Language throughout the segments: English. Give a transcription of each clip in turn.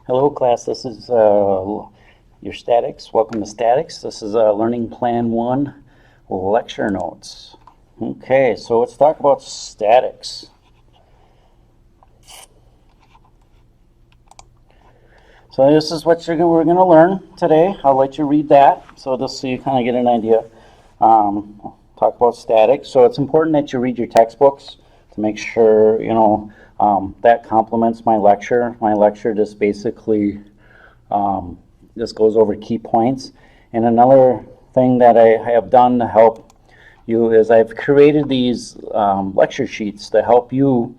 Hello class, this is your statics. Welcome to statics. This is Learning Plan 1 lecture notes. Okay, so let's talk about statics. So this is what we're going to learn today. I'll let you read that, so just so you kind of get an idea. Talk about statics. So it's important that you read your textbooks to make sure, you know, that complements my lecture. My lecture just basically just goes over key points. And another thing that I have done to help you is I've created these lecture sheets to help you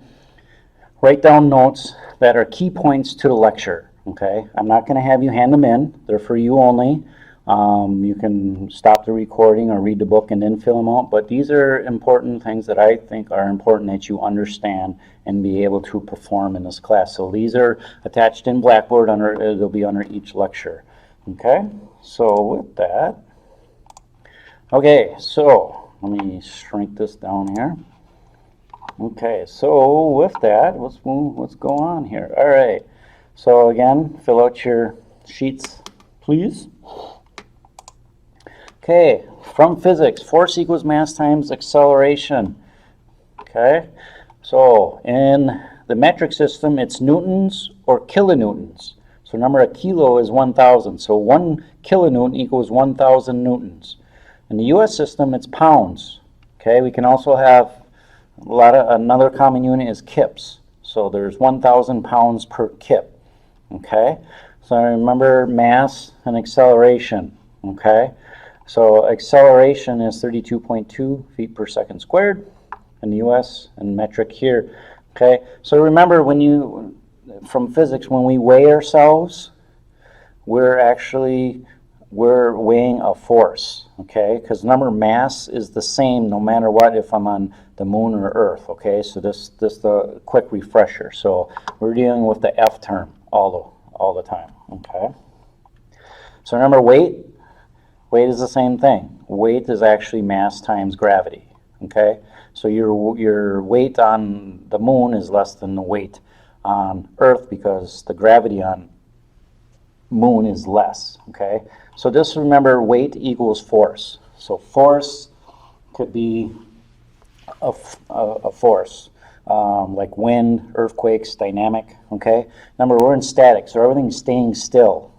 write down notes that are key points to the lecture. Okay, I'm not going to have you hand them in. They're for you only. You can stop the recording or read the book and then fill them out, but these are important things that I think are important that you understand and be able to perform in this class. So these are attached in Blackboard, they'll be under each lecture. Okay, so with that, okay, so let me shrink this down here. Okay, so with that, let's go on here. All right, so again, fill out your sheets, please. Okay, from physics, force equals mass times acceleration. Okay, so in the metric system, it's newtons or kilonewtons. So remember, a kilo is 1,000. So 1 kilonewton equals 1,000 newtons. In the US system, it's pounds. Okay, we can also have another common unit is kips. So there's 1,000 pounds per kip. Okay, so remember mass and acceleration. Okay. So acceleration is 32.2 feet per second squared in the US and metric here. Okay, so remember from physics, when we weigh ourselves, we're weighing a force, okay? Because remember, mass is the same no matter what if I'm on the moon or Earth, okay? So this a quick refresher. So we're dealing with the F term all the time, okay? So remember, weight is the same thing. Weight is actually mass times gravity, okay? So your weight on the moon is less than the weight on Earth because the gravity on moon is less, okay? So just remember, weight equals force. So force could be a force, like wind, earthquakes, dynamic, okay? Remember, we're in statics, so everything's staying still.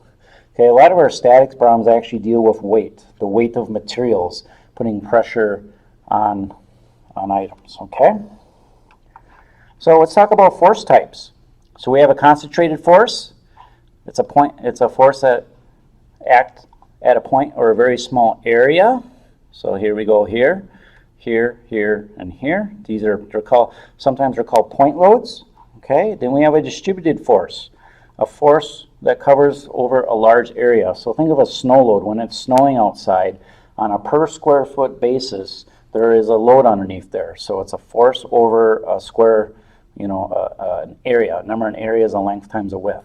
Okay, a lot of our statics problems actually deal with weight, the weight of materials, putting pressure on items, okay? So let's talk about force types. So we have a concentrated force. It's a force that acts at a point or a very small area. So here we go, here, and here. Sometimes they're called point loads, okay? Then we have a distributed force, a force that covers over a large area. So think of a snow load. When it's snowing outside, on a per square foot basis, there is a load underneath there. So it's a force over a square, an area. Remember, an area is a length times a width.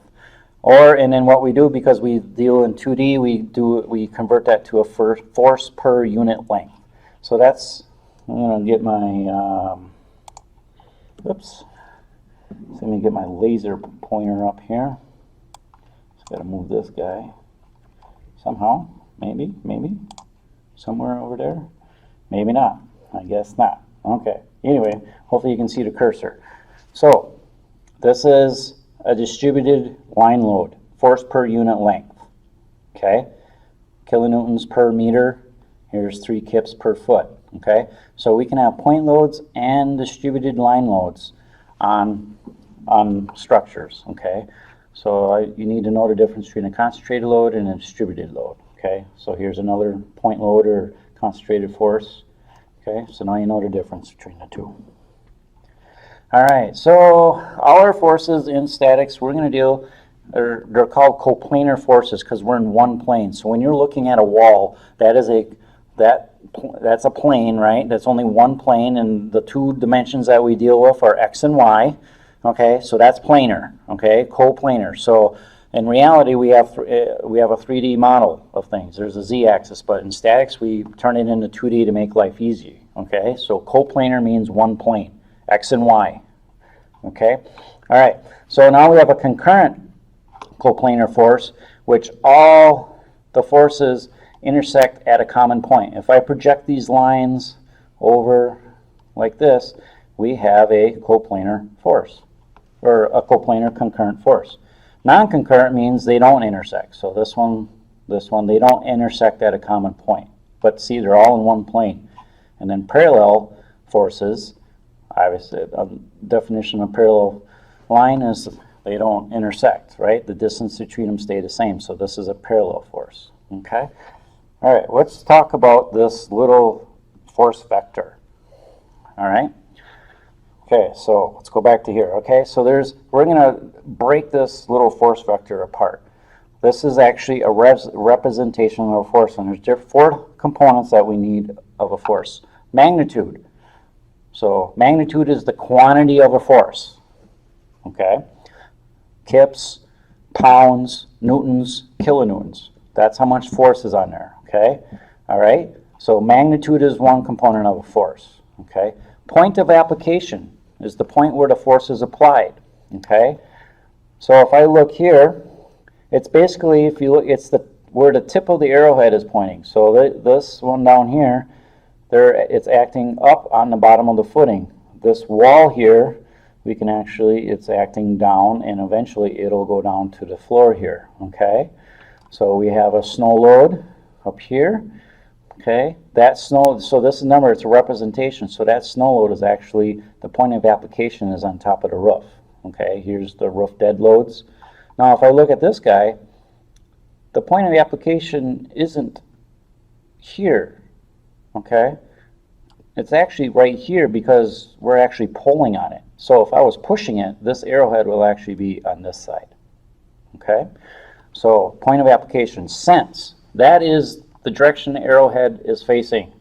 And then what we do, because we deal in 2D, we convert that to a force per unit length. So that's, I'm gonna get my, let me get my laser pointer up here. Got to move this guy somehow, maybe, somewhere over there. Maybe not, I guess not. Okay, anyway, hopefully you can see the cursor. So this is a distributed line load, force per unit length, okay? Kilonewtons per meter, here's 3 kips per foot, okay? So we can have point loads and distributed line loads on structures, okay? So you need to know the difference between a concentrated load and a distributed load, okay? So here's another point load or concentrated force, okay? So now you know the difference between the two. All right, so all our forces in statics, we're going to they're called coplanar forces because we're in one plane. So when you're looking at a wall, that's a plane, right? That's only one plane, and the two dimensions that we deal with are x and y. Okay, so that's planar, okay, coplanar. So in reality, we have a 3D model of things. There's a z-axis, but in statics, we turn it into 2D to make life easy, okay? So coplanar means one plane, x and y, okay? All right, so now we have a concurrent coplanar force, which all the forces intersect at a common point. If I project these lines over like this, we have a coplanar force, or a coplanar concurrent force. Non-concurrent means they don't intersect. So this one, they don't intersect at a common point. But see, they're all in one plane. And then parallel forces, obviously, a definition of parallel line is they don't intersect, right? The distance between them stay the same. So this is a parallel force, okay? All right, let's talk about this little force vector, all right? Okay, so let's go back to here, okay? So we're going to break this little force vector apart. This is actually a representation of a force, and there's 4 components that we need of a force. Magnitude. So magnitude is the quantity of a force, okay? Kips, pounds, newtons, kilonewtons. That's how much force is on there, okay? All right? So magnitude is one component of a force, okay? Point of application is the point where the force is applied, okay? So if I look here, it's basically, if you look, it's where the tip of the arrowhead is pointing. So this one down here, it's acting up on the bottom of the footing. This wall here, it's acting down, and eventually it'll go down to the floor here, okay? So we have a snow load up here, okay? That snow, so this number, it's a representation, so that snow load is actually, the point of application is on top of the roof, okay? Here's the roof dead loads. Now if I look at this guy, the point of the application isn't here, okay? It's actually right here because we're actually pulling on it. So if I was pushing it, this arrowhead will actually be on this side, okay? So point of application, sense, that is the direction the arrowhead is facing.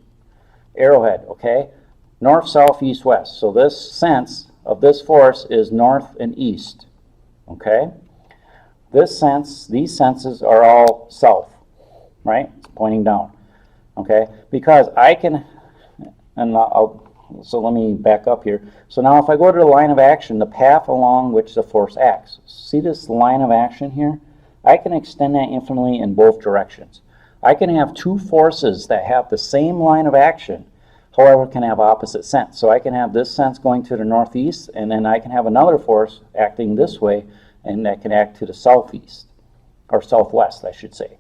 Arrowhead, okay? North, south, east, west. So this sense of this force is north and east, okay? This sense, these senses are all south, right? It's pointing down, okay? Because I can, and so let me back up here. So now if I go to the line of action, the path along which the force acts, see this line of action here? I can extend that infinitely in both directions. I can have 2 forces that have the same line of action, however, can have opposite sense. So I can have this sense going to the northeast, and then I can have another force acting this way, and that can act to the southeast, or southwest, I should say.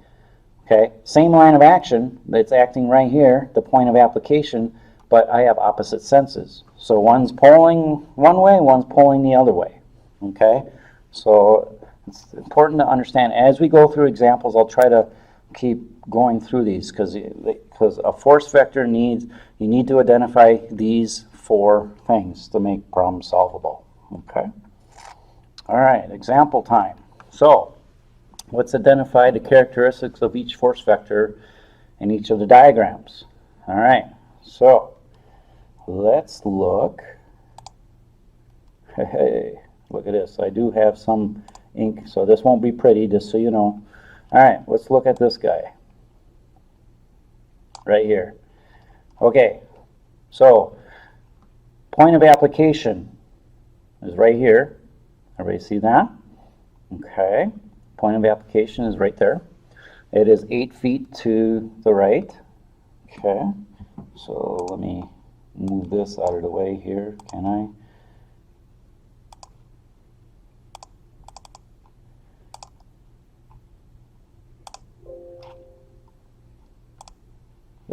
Okay, same line of action that's acting right here, the point of application, but I have opposite senses. So one's pulling one way, one's pulling the other way. Okay, so it's important to understand as we go through examples. I'll try to keep going through these because a force vector you need to identify these 4 things to make problems solvable. Okay. All right, example time. So let's identify the characteristics of each force vector in each of the diagrams. All right, so let's look. Hey, look at this. I do have some ink, so this won't be pretty, just so you know. All right, let's look at this guy right here. Okay, so point of application is right here. Everybody see that? Okay, point of application is right there. It is 8 feet to the right. Okay, so let me move this out of the way here, can I?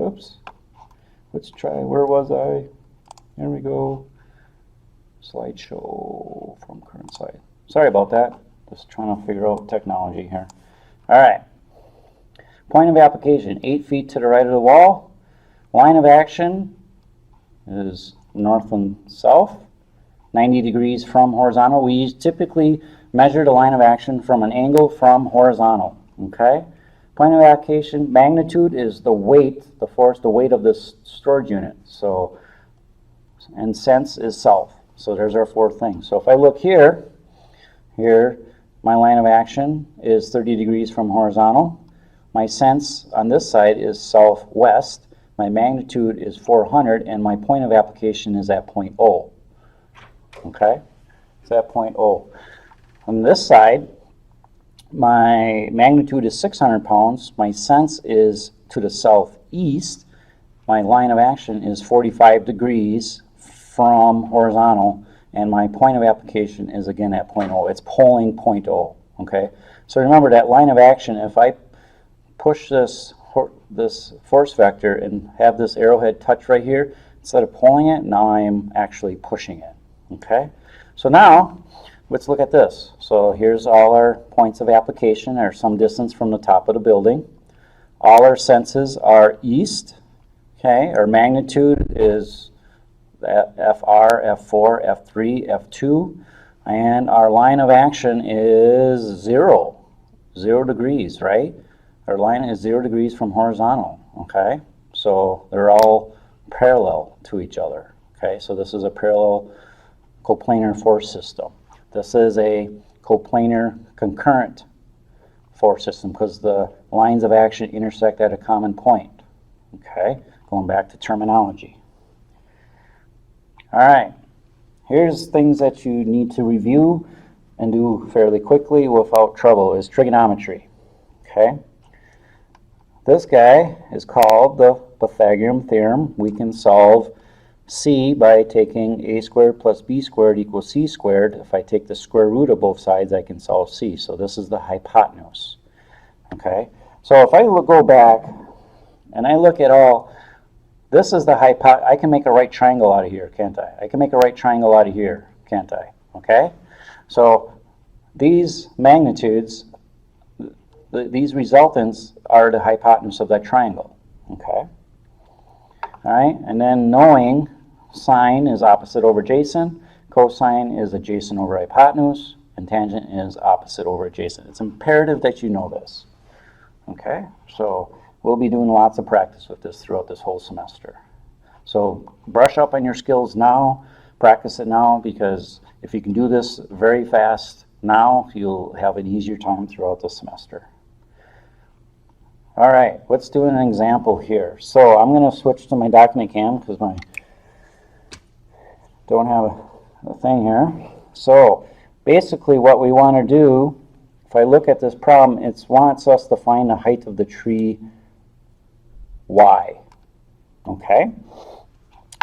Oops. Let's try, where was I? There we go. Slideshow from current slide. Sorry about that. Just trying to figure out technology here. All right. Point of application, 8 feet to the right of the wall. Line of action is north and south. 90 degrees from horizontal. We typically measure the line of action from an angle from horizontal. Okay? Point of application, magnitude is the weight, the force, the weight of this storage unit. So, and sense is south. So there's our 4 things. So if I look here, my line of action is 30 degrees from horizontal. My sense on this side is southwest. My magnitude is 400, and my point of application is at point O. Okay? It's at point O. On this side, my magnitude is 600 pounds, my sense is to the southeast, my line of action is 45 degrees from horizontal, and my point of application is again at point O. It's polling point O, okay? So remember that line of action, if I push this force vector and have this arrowhead touch right here, instead of pulling it, now I am actually pushing it, okay? So now, let's look at this. So here's all our points of application, or some distance from the top of the building. All our senses are east, okay? Our magnitude is FR, F4, F3, F2, and our line of action is 0 degrees, right? Our line is 0 degrees from horizontal, okay? So they're all parallel to each other, okay? So this is a parallel coplanar force system. This is a coplanar concurrent force system because the lines of action intersect at a common point, okay? Going back to terminology. All right, here's things that you need to review and do fairly quickly without trouble is trigonometry, okay? This guy is called the Pythagorean theorem. We can solve C by taking a squared plus b squared equals c squared. If I take the square root of both sides, I can solve C. So this is the hypotenuse, okay? So if I go back and I look at all, this is the hypotenuse. I can make a right triangle out of here, can't I? I can make a right triangle out of here, can't I? Okay? So these magnitudes, these resultants are the hypotenuse of that triangle, okay? All right, and then knowing sine is opposite over adjacent, cosine is adjacent over hypotenuse, and tangent is opposite over adjacent. It's imperative that you know this, okay? So we'll be doing lots of practice with this throughout this whole semester. So brush up on your skills now, practice it now, because if you can do this very fast now, you'll have an easier time throughout the semester. All right, let's do an example here. So I'm going to switch to my document cam because I don't have a thing here. So basically what we want to do, if I look at this problem, it wants us to find the height of the tree Y. Okay?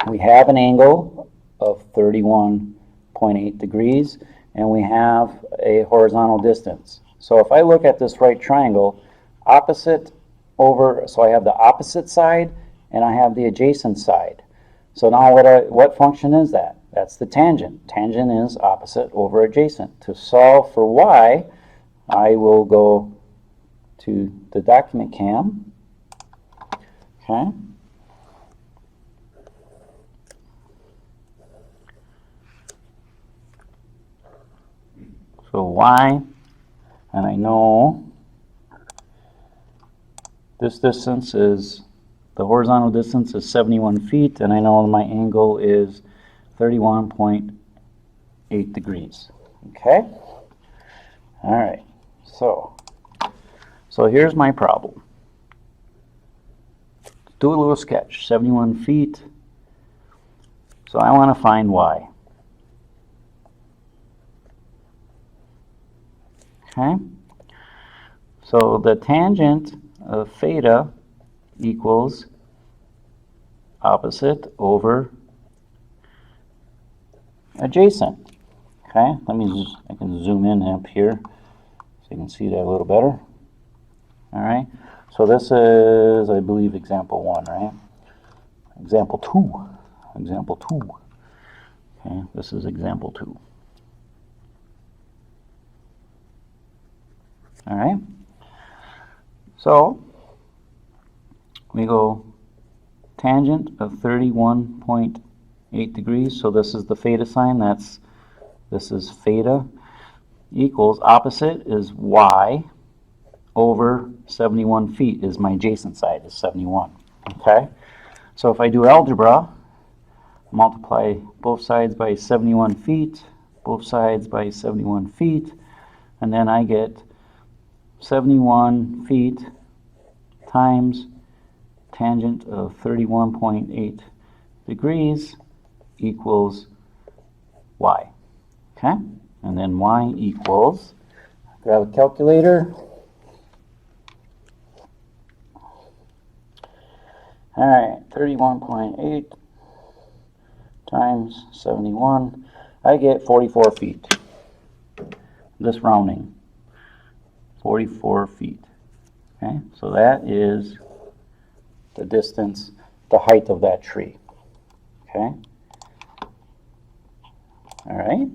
We have an angle of 31.8 degrees and we have a horizontal distance. So if I look at this right triangle, opposite over, so I have the opposite side and I have the adjacent side. So now what function is that? That's the tangent. Tangent is opposite over adjacent. To solve for y, I will go to the document cam. Okay. So y, and I know this distance is, the horizontal distance is 71 feet, and I know my angle is 31.8 degrees. Okay? All right. So here's my problem. Do a little sketch. 71 feet. So I want to find y. Okay? So the tangent of theta equals opposite over adjacent. Okay, I can zoom in up here so you can see that a little better. All right, so this is, I believe, example 1, right? Example 2. Okay, this is example 2. All right. So we go tangent of 31.8 degrees. So this is the theta sign. This is theta equals opposite is y over 71 feet is my adjacent side is 71. Okay. So if I do algebra, multiply both sides by 71 feet, both sides by 71 feet, and then I get 71 feet times tangent of 31.8 degrees equals y. Okay? And then y equals, Grab a calculator. All right, 31.8 times 71. I get 44 feet. This rounding, 44 feet. Okay, so that is the distance, the height of that tree. Okay. All right.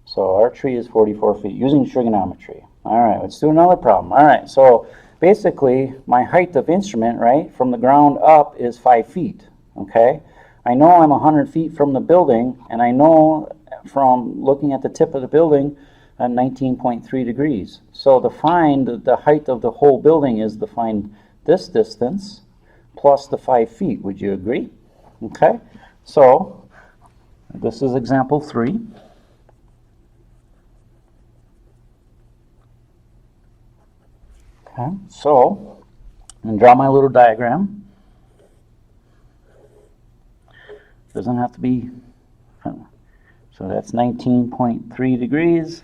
So our tree is 44 feet using trigonometry. All right, let's do another problem. All right, so basically my height of instrument, right, from the ground up is 5 feet. Okay. I know I'm 100 feet from the building, and I know from looking at the tip of the building, 19.3 degrees. So to find the height of the whole building is to find this distance plus the 5 feet. Would you agree? Okay, so this is example 3. Okay, so I'm going to draw my little diagram. Doesn't have to be, so that's 19.3 degrees.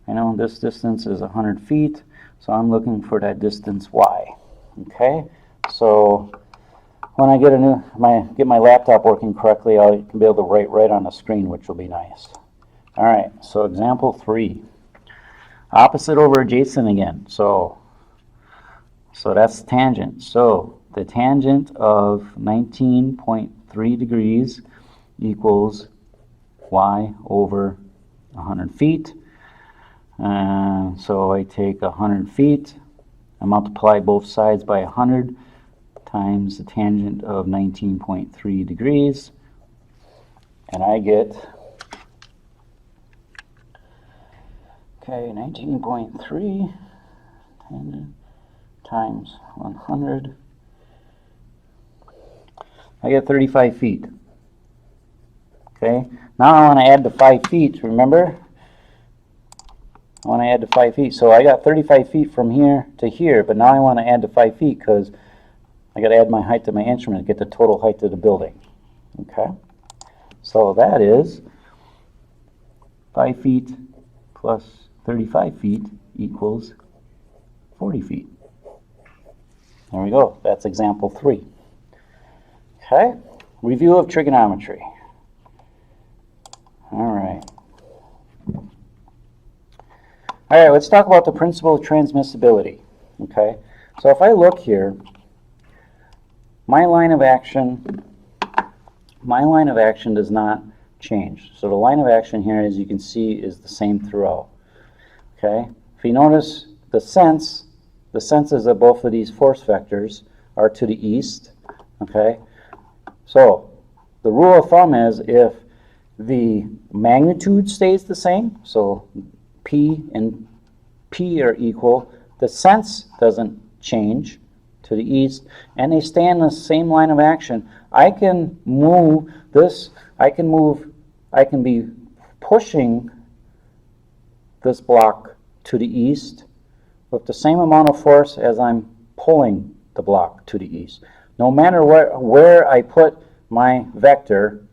I know this distance is 100 feet, so I'm looking for that distance y. Okay, so when I get my laptop working correctly, I'll be able to write right on the screen, which will be nice. All right, so example 3. Opposite over adjacent again. So that's tangent. So the tangent of 19.3 degrees equals y over 100 feet. So I take 100 feet, I multiply both sides by 100 times the tangent of 19.3 degrees, and I get, okay, 19.3 tangent times 100, I get 35 feet. Okay, now I want to add the 5 feet, remember? I want to add the 5 feet. So I got 35 feet from here to here, but now I want to add the 5 feet because I got to add my height to my instrument to get the total height of the building. Okay, so that is 5 feet plus 35 feet equals 40 feet. There we go. That's example 3. Okay, review of trigonometry. All right. All right, let's talk about the principle of transmissibility. Okay, so if I look here, my line of action does not change. So the line of action here, as you can see, is the same throughout. Okay, if you notice, the senses of both of these force vectors are to the east. Okay, so the rule of thumb is if the magnitude stays the same, so P and P are equal, the sense doesn't change to the east, and they stay in the same line of action, I can move this, I can be pushing this block to the east with the same amount of force as I'm pulling the block to the east. No matter where I put my vector,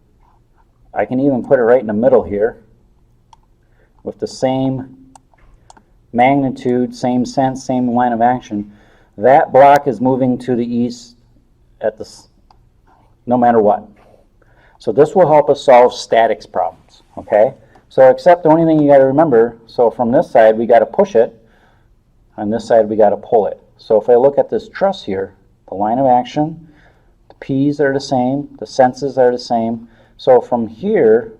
I can even put it right in the middle here with the same magnitude, same sense, same line of action. That block is moving to the east at no matter what. So this will help us solve statics problems, okay? So except the only thing you got to remember, so from this side we got to push it, on this side we got to pull it. So if I look at this truss here, the line of action, the P's are the same, the senses are the same. So from here,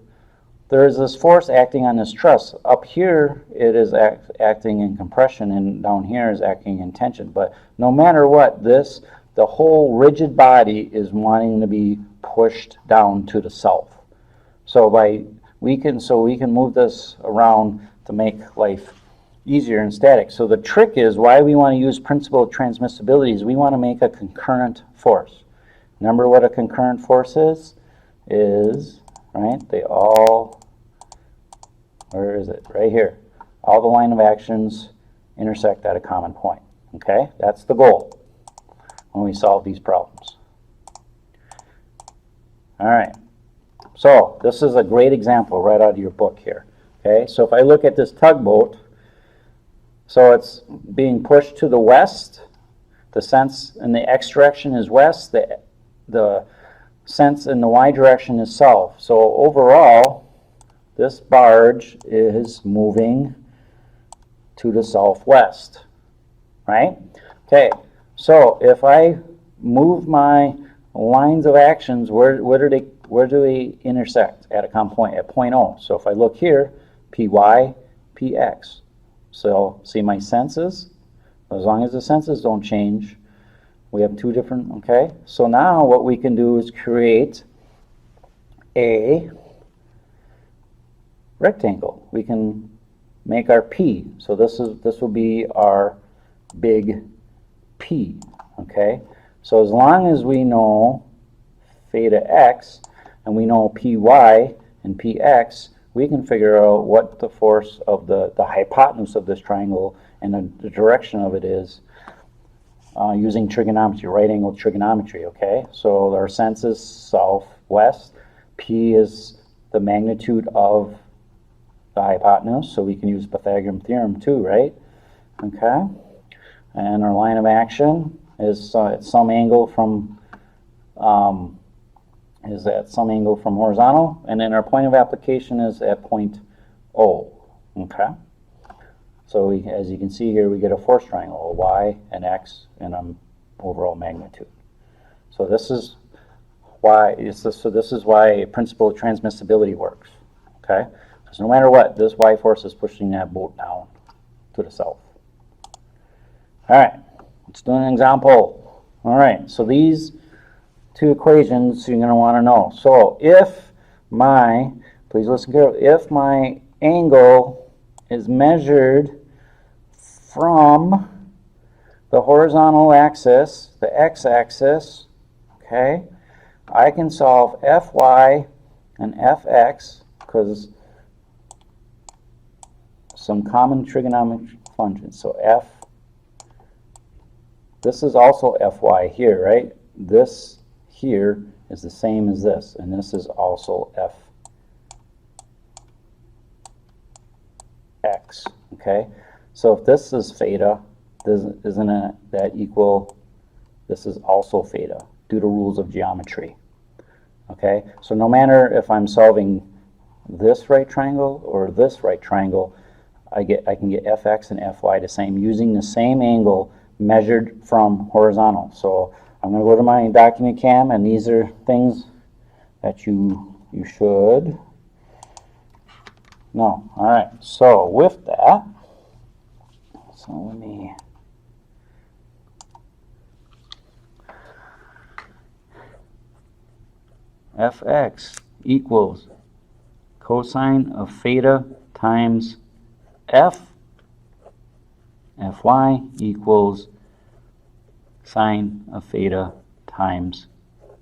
there is this force acting on this truss. Up here, it is acting in compression, and down here is acting in tension. But no matter what, the whole rigid body is wanting to be pushed down to the south. So we can move this around to make life easier in statics. So the trick is why we want to use principle of transmissibility is we want to make a concurrent force. Remember what a concurrent force is? Right, they all, where is it? Right here. All the line of actions intersect at a common point. Okay, that's the goal when we solve these problems. All right, so this is a great example right out of your book here. Okay, so if I look at this tugboat, So it's being pushed to the west. The sense in the x direction is west. The sense in the y direction is south. So overall, this barge is moving to the southwest, right? Okay, so if I move my lines of actions, where do they intersect? At a common point, at point O. So if I look here, py, px. So see my senses, as long as the senses don't change, we have two different, okay? So now what we can do is create a rectangle. We can make our P. So this will be our big P, okay? So as long as we know theta x and we know py and px, we can figure out what the force of the hypotenuse of this triangle and the direction of it is using trigonometry, right angle trigonometry, okay? So our sense is southwest. P is the magnitude of the hypotenuse, so we can use Pythagorean theorem too, right? Okay? And our line of action is at some angle from horizontal, and then our point of application is at point O. Okay, so as you can see here, we get a force triangle, a y, an x, and an overall magnitude. So this is why principle of transmissibility works. Okay, because no matter what, this y force is pushing that boat down to the south. All right, let's do an example. All right, so these two equations you're going to want to know. So if please listen carefully, if my angle is measured from the horizontal axis, the x-axis, okay, I can solve fy and fx because some common trigonometric functions. So this is also fy here, right? This here is the same as this, and this is also fx, okay? So if this is theta, isn't that equal, this is also theta, due to rules of geometry, okay? So no matter if I'm solving this right triangle or this right triangle, I can get fx and fy the same, using the same angle measured from horizontal. So I'm going to go to my document cam, and these are things that you should know. All right, so with that, so let me fx equals cosine of theta times f, fy equals sine of theta times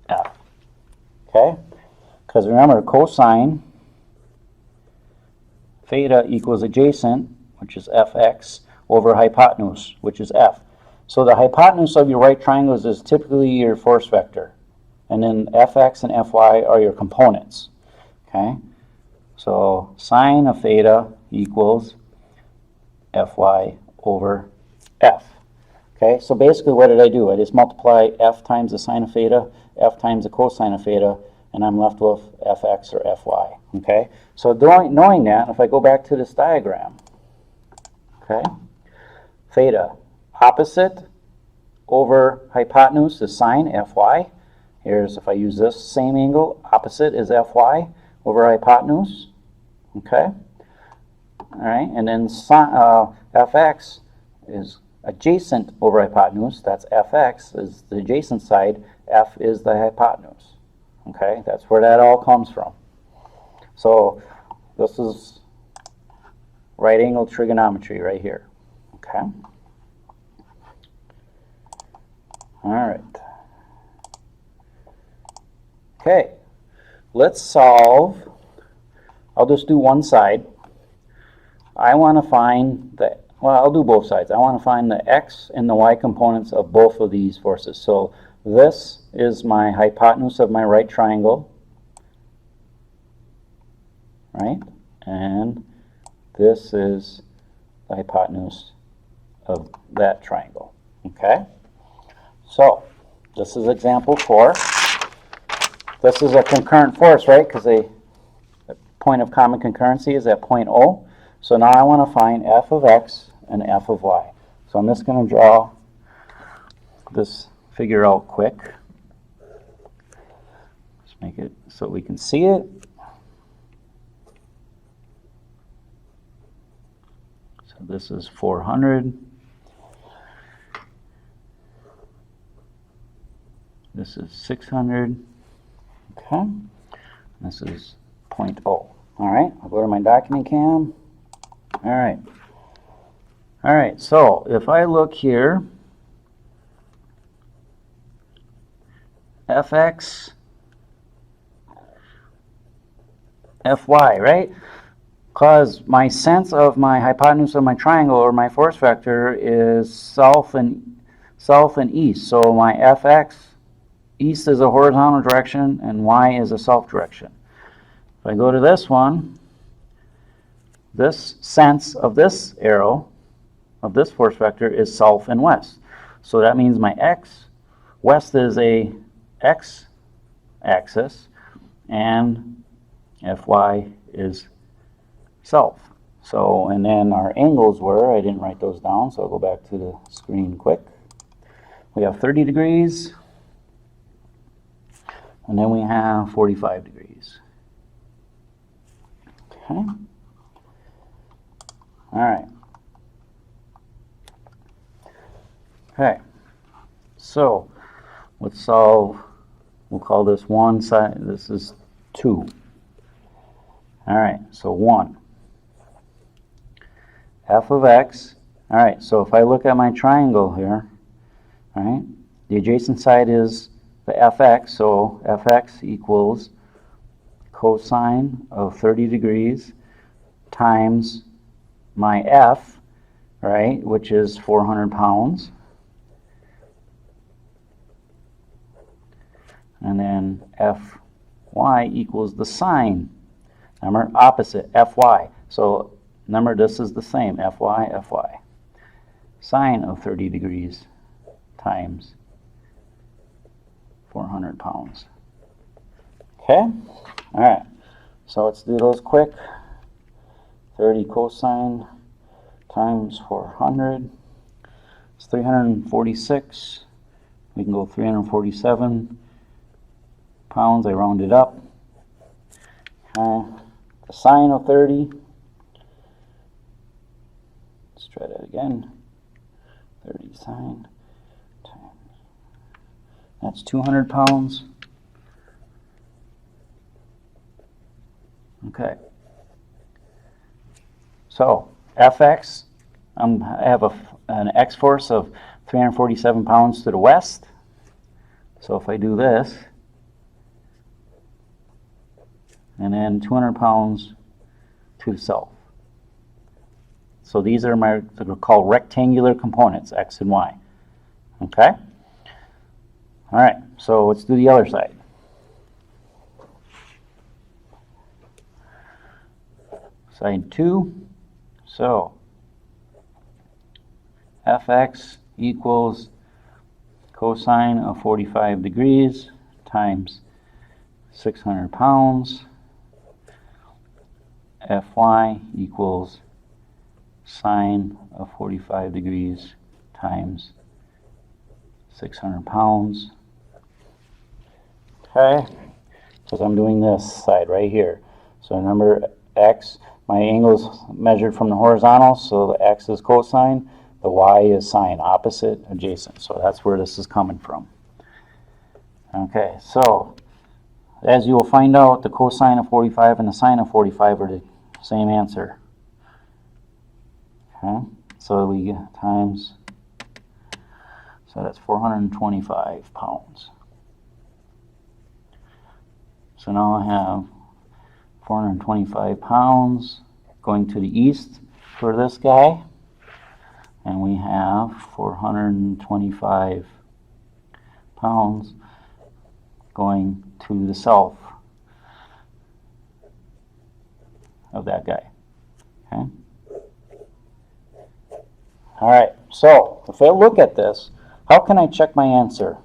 f. Okay? Because remember, cosine theta equals adjacent, which is fx, over hypotenuse, which is f. So the hypotenuse of your right triangles is typically your force vector. And then fx and fy are your components. Okay? So sine of theta equals fy over f. Okay, so basically what did I do? I just multiply f times the sine of theta, f times the cosine of theta, and I'm left with fx or fy. Okay, so knowing that, if I go back to this diagram, okay, theta, opposite over hypotenuse is sine, fy. Here's, if I use this same angle, opposite is fy over hypotenuse. Okay, all right, and then fx is adjacent over hypotenuse. That's fx is the adjacent side, f is the hypotenuse. Okay, that's where that all comes from. So this is right angle trigonometry right here. Okay. All right. Okay, let's solve. I'll just do one side. I want to find the, well, I'll do both sides. I want to find the x and the y components of both of these forces. So this is my hypotenuse of my right triangle, right? And this is the hypotenuse of that triangle. Okay? So, this is example 4. This is a concurrent force, right? Because the point of common concurrency is at point O. So now I want to find f of x and f of y. So I'm just going to draw this figure out quick. Let's make it so we can see it. So this is 400. This is 600. Okay. This is point O. All right. I'll go to my document cam. All right. All right. So if I look here, fx, fy, right? Because my sense of my hypotenuse of my triangle or my force vector is south and east. So my fx, east is a horizontal direction and y is a south direction. If I go to this one, this sense of this arrow, of this force vector, is south and west. So that means my x, west is a x-axis, and fy is south. So, and then our angles were, I didn't write those down, so I'll go back to the screen quick. We have 30 degrees, and then we have 45 degrees. Okay. All right. Okay. So let's solve. We'll call this one side. This is 2. All right. So 1. F of x. All right. So if I look at my triangle here, all right, the adjacent side is the fx. So fx equals cosine of 30 degrees times my f, right, which is 400 pounds. And then fy equals the sine. Remember, opposite, fy. So remember, this is the same, fy. Sine of 30 degrees times 400 pounds. Okay? All right. So let's do those quick. 30 cosine times 400. It's 346. We can go 347 pounds. I round it up. The sine of 30. Let's try that again. 30 sine times. That's 200 pounds. Okay. So fx, I have an x force of 347 pounds to the west. So if I do this, and then 200 pounds to the south. So these are my, they're called rectangular components, x and y. Okay? All right, so let's do the other side. Side 2. So fx equals cosine of 45 degrees times 600 pounds. Fy equals sine of 45 degrees times 600 pounds. Okay, because I'm doing this side right here. So remember, x, my angle's measured from the horizontal, so the x is cosine, the y is sine, opposite, adjacent. So that's where this is coming from. Okay, so as you will find out, the cosine of 45 and the sine of 45 are the same answer. Okay, so we get times, so that's 425 pounds. So now I have 425 pounds going to the east for this guy, and we have 425 pounds going to the south of that guy. Okay. All right, So if I look at this, how can I check my answer?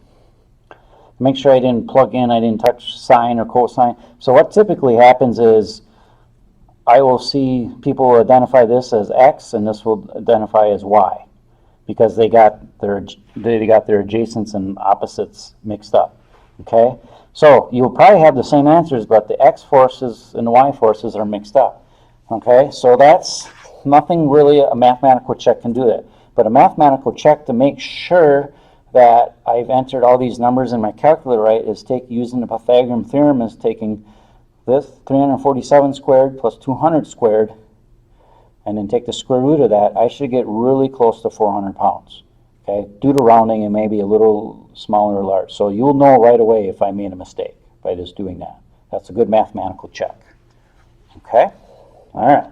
Make sure I didn't plug in, I didn't touch sine or cosine. So what typically happens is I will see people will identify this as X and this will identify as Y because they got their adjacents and opposites mixed up. Okay? So you'll probably have the same answers, but the X forces and the Y forces are mixed up. Okay? So that's nothing really a mathematical check can do that. But a mathematical check to make sure that I've entered all these numbers in my calculator right is using the Pythagorean theorem is taking this 347 squared plus 200 squared and then take the square root of that. I should get really close to 400 pounds. Okay, due to rounding, it may be a little smaller or large. So you'll know right away if I made a mistake by just doing that. That's a good mathematical check. Okay, all right.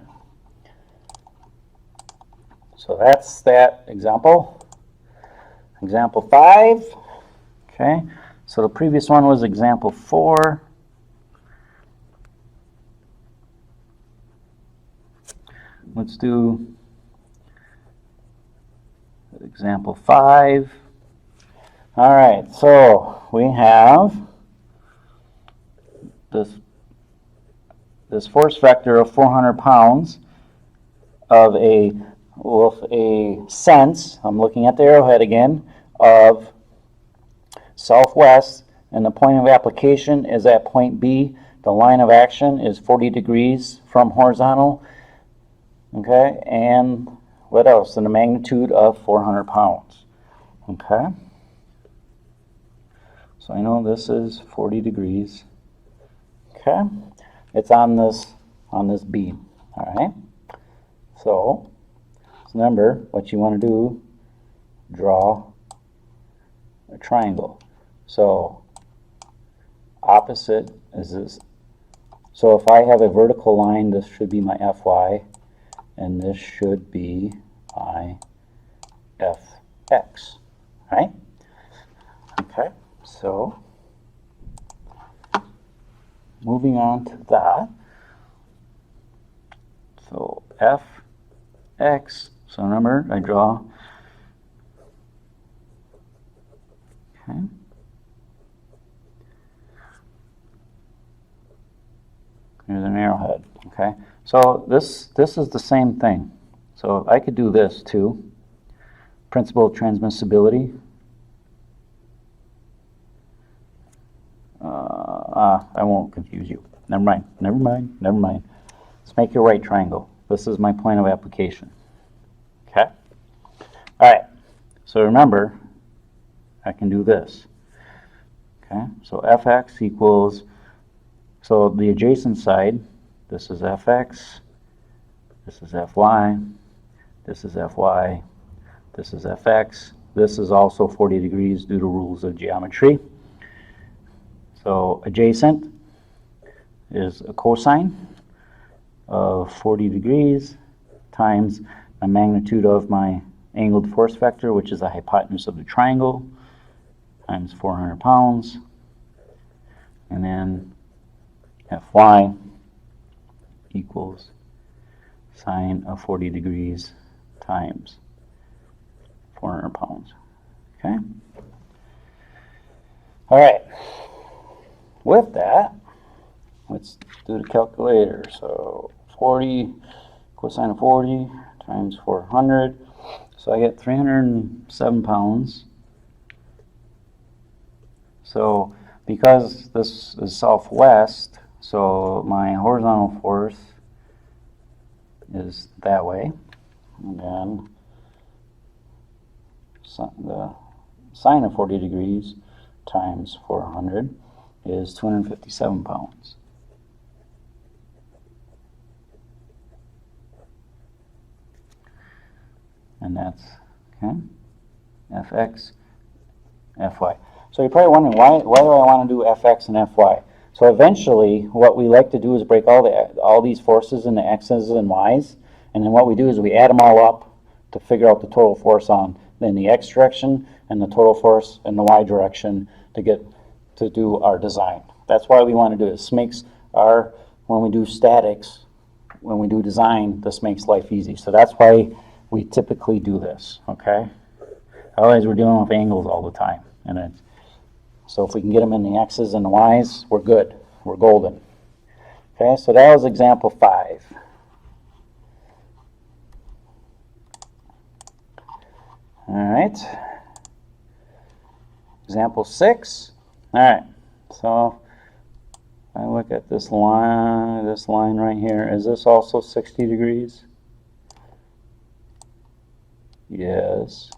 So that's that example. Example 5. Okay, so the previous one was example 4. Let's do example 5. All right, so we have this force vector of 400 pounds of with a sense, I'm looking at the arrowhead again, of southwest, and the point of application is at point B. The line of action is 40 degrees from horizontal. Okay, and what else? And the magnitude of 400 pounds. Okay, so I know this is 40 degrees. Okay, it's on this beam. All right, so remember what you want to do, draw a triangle. So opposite is this. So if I have a vertical line, this should be my FY, and this should be my FX, right? Okay, so moving on to that. So FX, so remember I draw, okay. Here's an arrowhead, okay. So this is the same thing. So I could do this too. Principle of transmissibility. I won't confuse you. Never mind. Let's make your right triangle. This is my point of application. Okay? All right. So remember, I can do this. Okay? So Fx equals, so the adjacent side, this is Fx, this is Fy, this is Fy, this is Fx. This is also 40 degrees due to rules of geometry. So adjacent is a cosine of 40 degrees times the magnitude of my angled force vector, which is the hypotenuse of the triangle, times 400 pounds. And then Fy equals sine of 40 degrees times 400 pounds. Okay? All right. With that, let's do the calculator. So 40 cosine of 40 times 400. So I get 307 pounds. So because this is southwest, so my horizontal force is that way. And then the sine of 40 degrees times 400 is 257 pounds. And that's, okay, Fx, Fy. So you're probably wondering, why do I want to do Fx and Fy? So eventually, what we like to do is break all these forces into x's and y's, and then what we do is we add them all up to figure out the total force in the x direction and the total force in the y direction to do our design. That's why we want to do this. Makes when we do statics, when we do design, this makes life easy. So that's why we typically do this, okay? Otherwise, we're dealing with angles all the time. So if we can get them in the X's and the Y's, we're good. We're golden. Okay, so that was example 5. All right. Example 6. All right. So I look at this line right here. Is this also 60 degrees? Yes.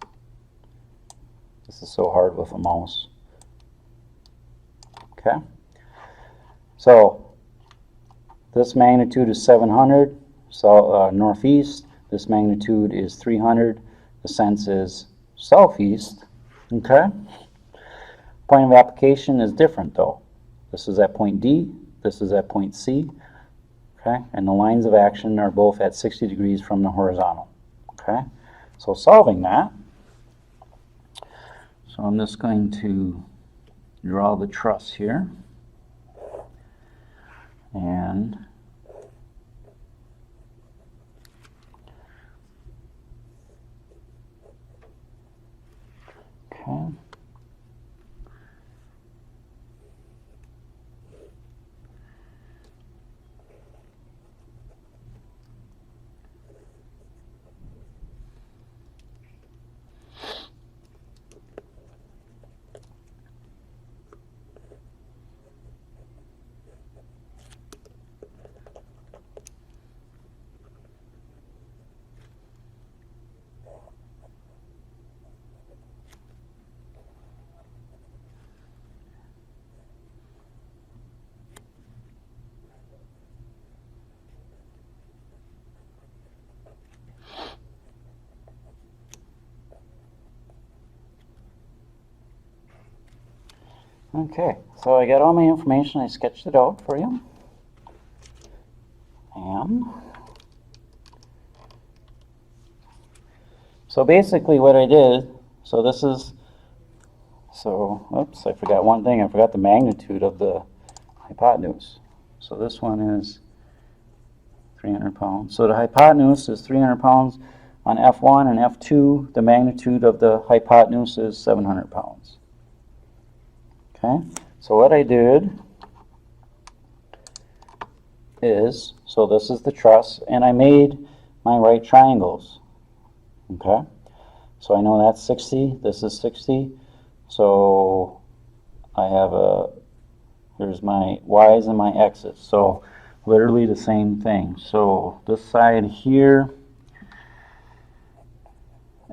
This is so hard with a mouse. Okay. So this magnitude is 700, so northeast. This magnitude is 300. The sense is southeast. Okay. Point of application is different though. This is at point D. This is at point C. Okay. And the lines of action are both at 60 degrees from the horizontal. Okay. So solving that. So I'm just going to draw the truss here. And okay. Okay, so I got all my information. I sketched it out for you. And so basically what I did, so this is, so, oops, I forgot one thing. I forgot the magnitude of the hypotenuse. So this one is 300 pounds. So the hypotenuse is 300 pounds on F1, and F2, the magnitude of the hypotenuse is 700 pounds. Okay, so what I did is, so this is the truss, and I made my right triangles. Okay, so I know that's 60, this is 60, so I have here's my Y's and my X's, so literally the same thing. So this side here,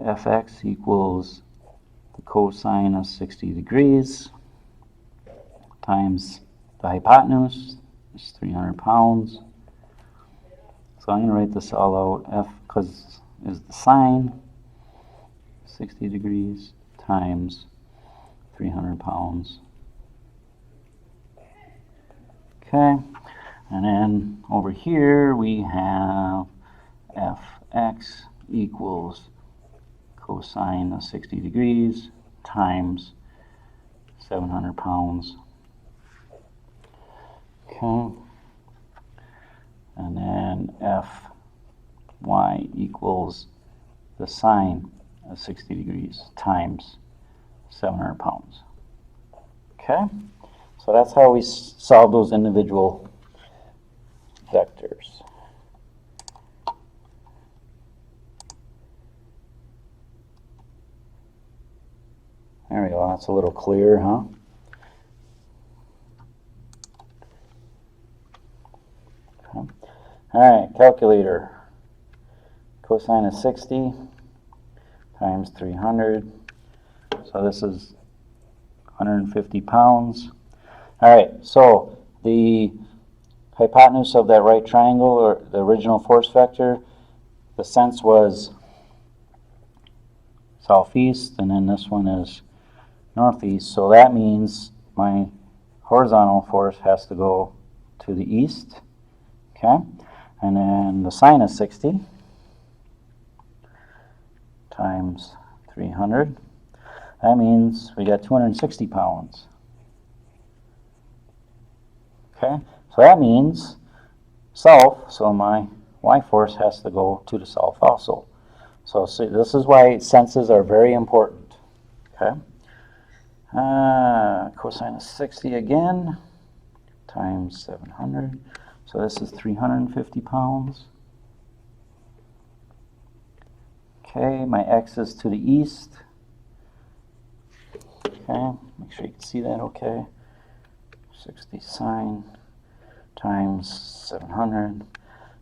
Fx equals the cosine of 60 degrees times the hypotenuse is 300 pounds. So I'm going to write this all out. F because is the sine, 60 degrees times 300 pounds. Okay, and then over here we have Fx equals cosine of 60 degrees times 700 pounds. Okay, and then Fy equals the sine of 60 degrees times 700 pounds. Okay, so that's how we solve those individual vectors. There we go, that's a little clearer, huh? Okay. All right, calculator. Cosine of 60 times 300. So this is 150 pounds. All right, so the hypotenuse of that right triangle, or the original force vector, the sense was southeast, and then this one is northeast. So that means my horizontal force has to go to the east. Okay, and then the sine of 60 times 300. That means we got 260 pounds. Okay, so that means south, so my y force has to go to the south also. So see, this is why senses are very important. Okay. Cosine of 60 again, times 700. So this is 350 pounds. Okay, my x is to the east. Okay, make sure you can see that okay. 60 sine times 700,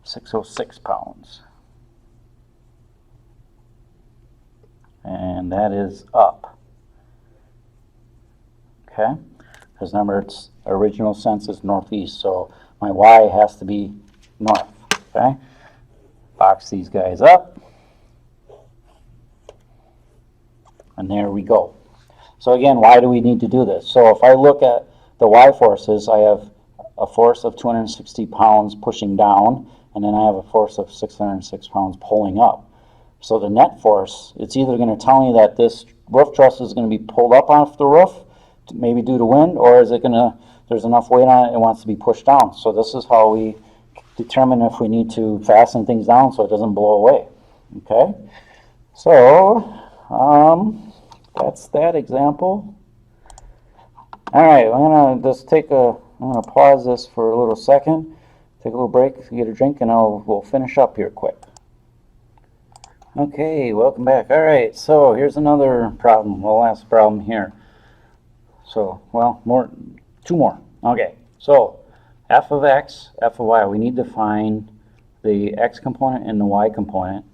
606 pounds. And that is up. Okay, because remember its original sense is northeast, so my y has to be north. Okay, box these guys up. And there we go. So again, why do we need to do this? So if I look at the y forces, I have a force of 260 pounds pushing down, and then I have a force of 606 pounds pulling up. So the net force, it's either going to tell me that this roof truss is going to be pulled up off the roof, maybe due to wind, or is it going to, there's enough weight on it, it wants to be pushed down. So this is how we determine if we need to fasten things down so it doesn't blow away. Okay? So, that's that example. All right, I'm gonna just I'm gonna pause this for a little second, take a little break, get a drink, and we'll finish up here quick. Okay, welcome back. All right, so here's another problem, the last problem here. So, well, two more. Okay, so f of x, f of y, we need to find the x component and the y component,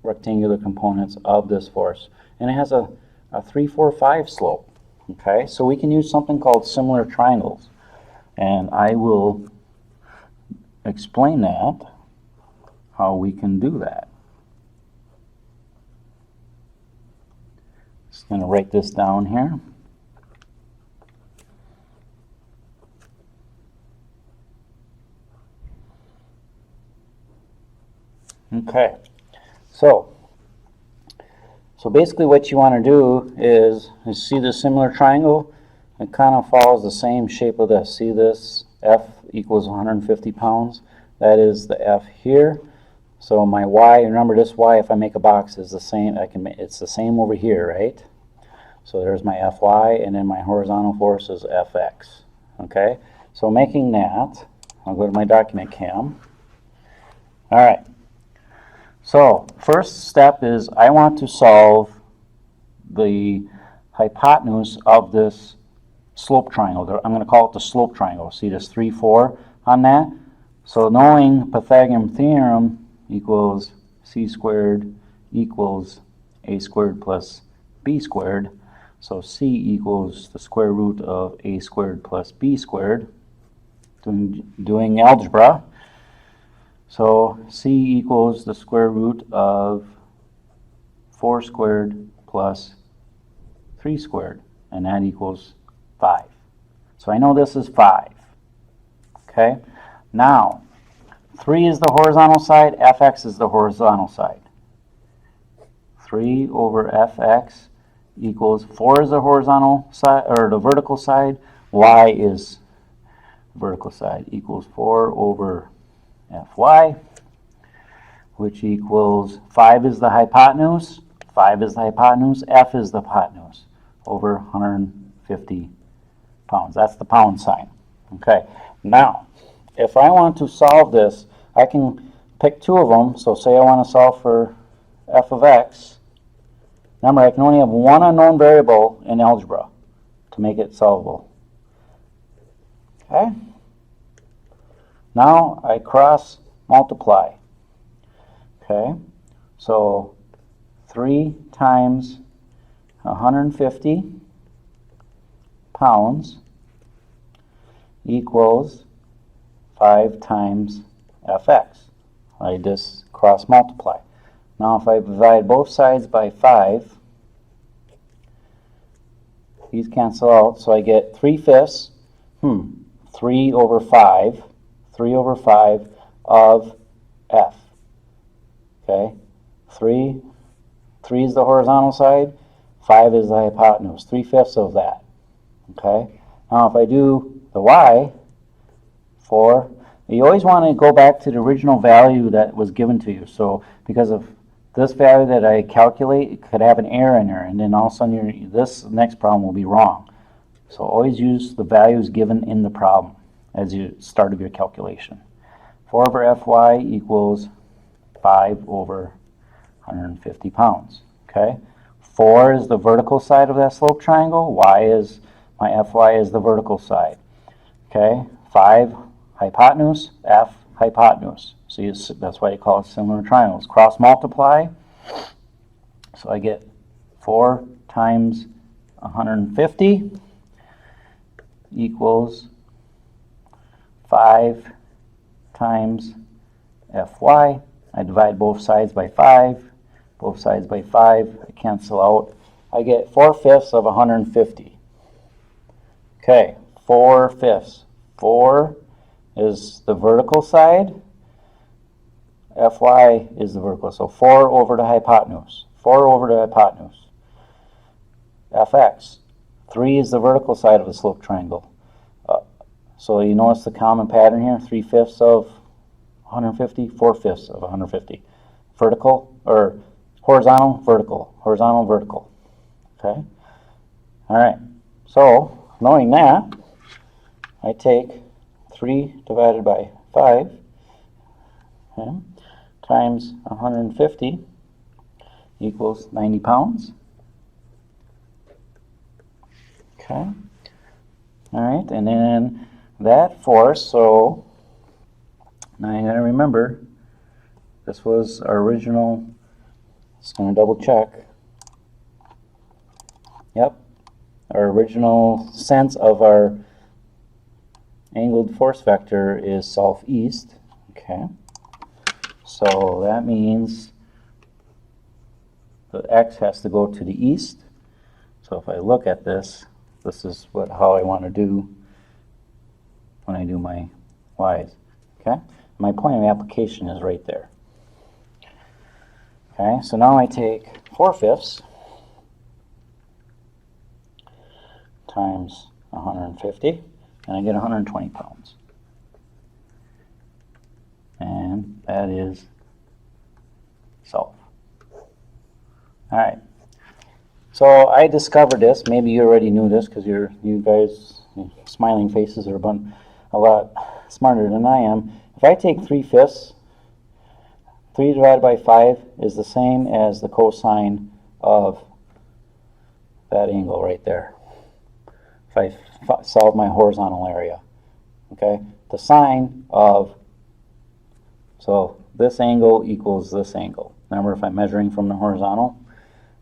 rectangular components of this force. And it has a 3, 4, 5 slope. Okay, so we can use something called similar triangles. And I will explain that, how we can do that. Just going to write this down here. Okay, so basically what you want to do is, you see the similar triangle? It kind of follows the same shape of this. See this? F equals 150 pounds. That is the F here. So my Y, remember this Y, if I make a box, is the same. It's the same over here, right? So there's my Fy, and then my horizontal force is Fx. Okay? So making that, I'll go to my document cam. All right. So first step is I want to solve the hypotenuse of this slope triangle. I'm going to call it the slope triangle. See this 3, 4 on that? So knowing Pythagorean theorem equals c squared equals a squared plus b squared. So c equals the square root of a squared plus b squared. Doing algebra. So c equals the square root of 4 squared plus 3 squared, and that equals 5. So I know this is 5. Okay? Now, 3 is the horizontal side, fx is the horizontal side. 3 over fx equals 4 is the horizontal side, or the vertical side, y is vertical side, equals 4 over Fy, which equals 5 is the hypotenuse, 5 is the hypotenuse, F is the hypotenuse, over 150 pounds. That's the pound sign. Okay, now, if I want to solve this, I can pick two of them. So say I want to solve for f of x. Remember, I can only have one unknown variable in algebra to make it solvable. Okay? Now I cross multiply. Okay, so 3 times 150 pounds equals 5 times fx. I just cross multiply. Now if I divide both sides by 5, these cancel out, so I get 3/5, 3 over 5. 3 over 5 of f. Okay, 3 is the horizontal side, 5 is the hypotenuse, 3/5 of that. Okay, now if I do the y, 4, you always want to go back to the original value that was given to you. So because of this value that I calculate could have an error in there, and then all of a sudden this next problem will be wrong. So always use the values given in the problem as you start of your calculation. 4 over Fy equals 5 over 150 pounds. Okay? 4 is the vertical side of that slope triangle. My Fy is the vertical side. Okay? 5 hypotenuse, F hypotenuse. So that's why you call it similar triangles. Cross multiply. So I get 4 times 150 equals 5 times Fy. I divide both sides by 5. Both sides by 5. I cancel out. I get 4/5 of 150. Okay, 4/5. 4 is the vertical side. Fy is the vertical. So 4 over the hypotenuse. 4 over the hypotenuse. Fx. 3 is the vertical side of the slope triangle. So you notice the common pattern here. 3/5 of 150, 4/5 of 150. Vertical, or horizontal, vertical. Horizontal, vertical. Okay? All right. So, knowing that, I take 3 divided by 5, okay, times 150 equals 90 pounds. Okay. All right, and then that force, so now you gotta remember, this was our original, just gonna double check. Yep, our original sense of our angled force vector is southeast. Okay, so that means the x has to go to the east. So if I look at this, this is how I want to do when I do my y's. Okay, my point of application is right there. Okay, so now I take 4/5 times 150, and I get 120 pounds. And that is south. All right. So I discovered this. Maybe you already knew this because you guys, smiling faces are a lot smarter than I am. If I take 3/5, 3 divided by 5 is the same as the cosine of that angle right there. If I solve my horizontal area, okay, the sine of, so this angle equals this angle. Remember, if I'm measuring from the horizontal,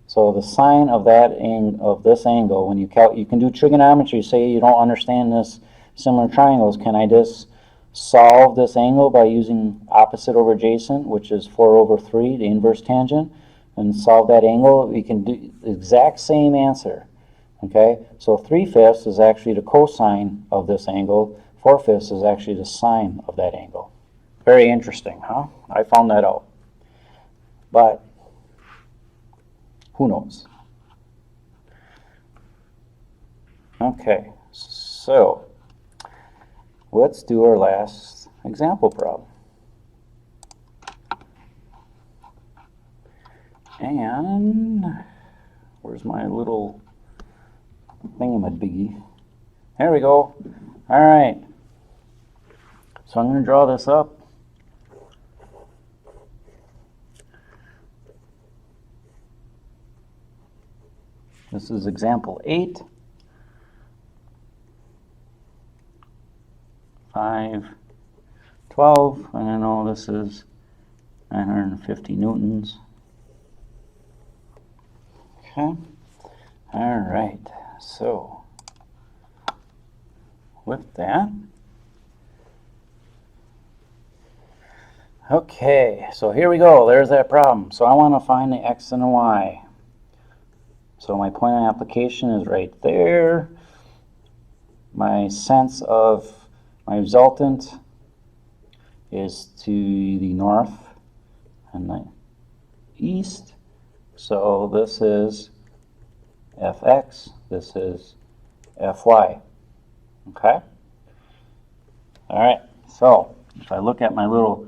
so the sine of this angle, when you can do trigonometry. Say you don't understand this similar triangles. Can I just solve this angle by using opposite over adjacent, which is 4 over 3, the inverse tangent, and solve that angle? We can do the exact same answer. Okay, so 3/5 is actually the cosine of this angle. 4/5 is actually the sine of that angle. Very interesting, huh? I found that out. But who knows? Okay, so let's do our last example problem. And where's my little thingamabiggy? There we go. All right. So I'm going to draw this up. This is example 8. 5, 12, and I know this is 950 newtons. Okay. All right. So with that, okay, so here we go. There's that problem. So I want to find the x and the y. So my point of application is right there. My sense of my resultant is to the north and the east. So this is Fx, this is Fy. Okay? All right, so if I look at my little,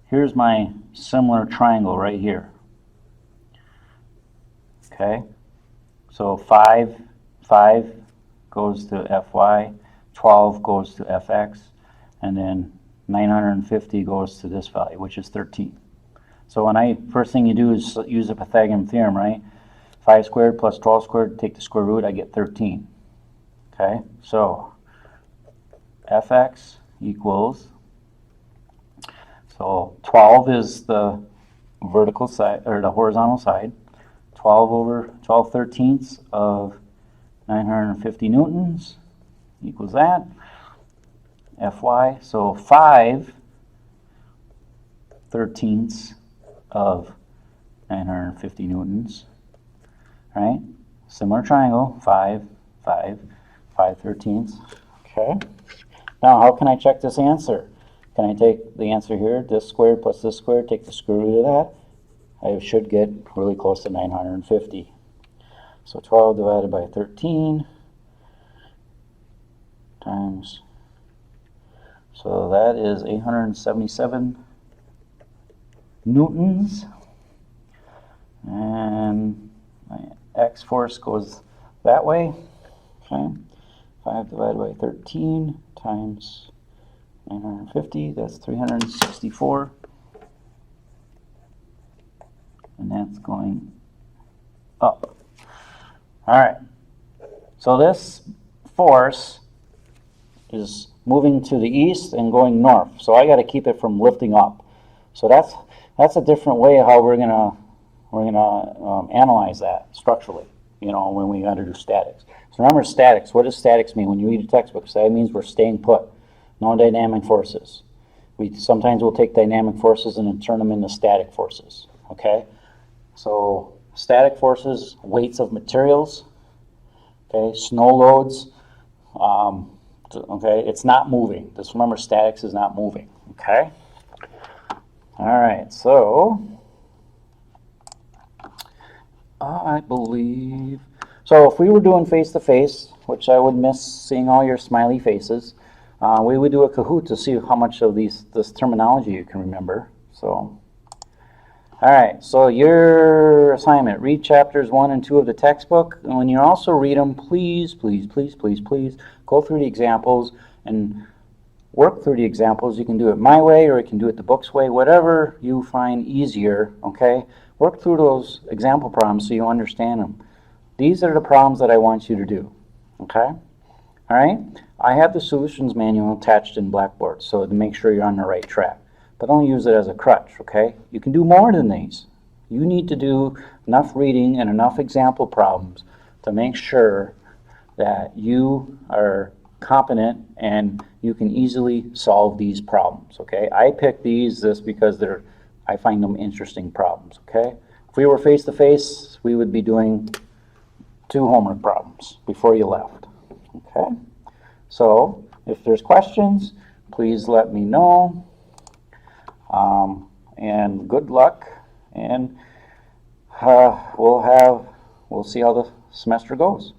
here's my similar triangle right here. okay? So 5 goes to Fy, 12 goes to Fx, and then 950 goes to this value, which is 13. So first thing you do is use the Pythagorean theorem, right? 5 squared plus 12 squared, take the square root, I get 13. Okay, so Fx equals, so 12 is the vertical side, or the horizontal side, 12 thirteenths of 950 newtons equals that. Fy, so 5 thirteenths of 950 newtons, right? Similar triangle, 5 thirteenths. Okay. Now, how can I check this answer? Can I take the answer here, this squared plus this squared, take the square root of that? I should get really close to 950. So 12 divided by 13 times, so that is 877 newtons. And my X force goes that way. Okay. 5 divided by 13 times 950, that's 364. And that's going up. All right. So this force is moving to the east and going north. So I got to keep it from lifting up. So that's a different way how we're gonna analyze that structurally. You know, when we got to do statics. So remember statics. What does statics mean? When you read a textbook, that means we're staying put. No dynamic forces. Sometimes we'll take dynamic forces and then turn them into static forces. Okay. So static forces, weights of materials. Okay, snow loads. Okay, it's not moving. Just remember, statics is not moving. Okay. All right. So I believe. So if we were doing face-to-face, which I would miss seeing all your smiley faces, we would do a Kahoot to see how much of this terminology you can remember. So, all right. So your assignment: read chapters 1 and 2 of the textbook. And when you also read them, please go through the examples and work through the examples. You can do it my way, or you can do it the book's way, whatever you find easier. Okay. Work through those example problems so you understand them. These are the problems that I want you to do. Okay? All right? I have the solutions manual attached in Blackboard so to make sure you're on the right track. But don't use it as a crutch, okay? You can do more than these. You need to do enough reading and enough example problems to make sure that you are competent and you can easily solve these problems, okay? I picked these just because I find them interesting problems, okay? If we were face-to-face, we would be doing 2 homework problems before you left, okay? So, if there's questions, please let me know, and good luck, and we'll see how the semester goes.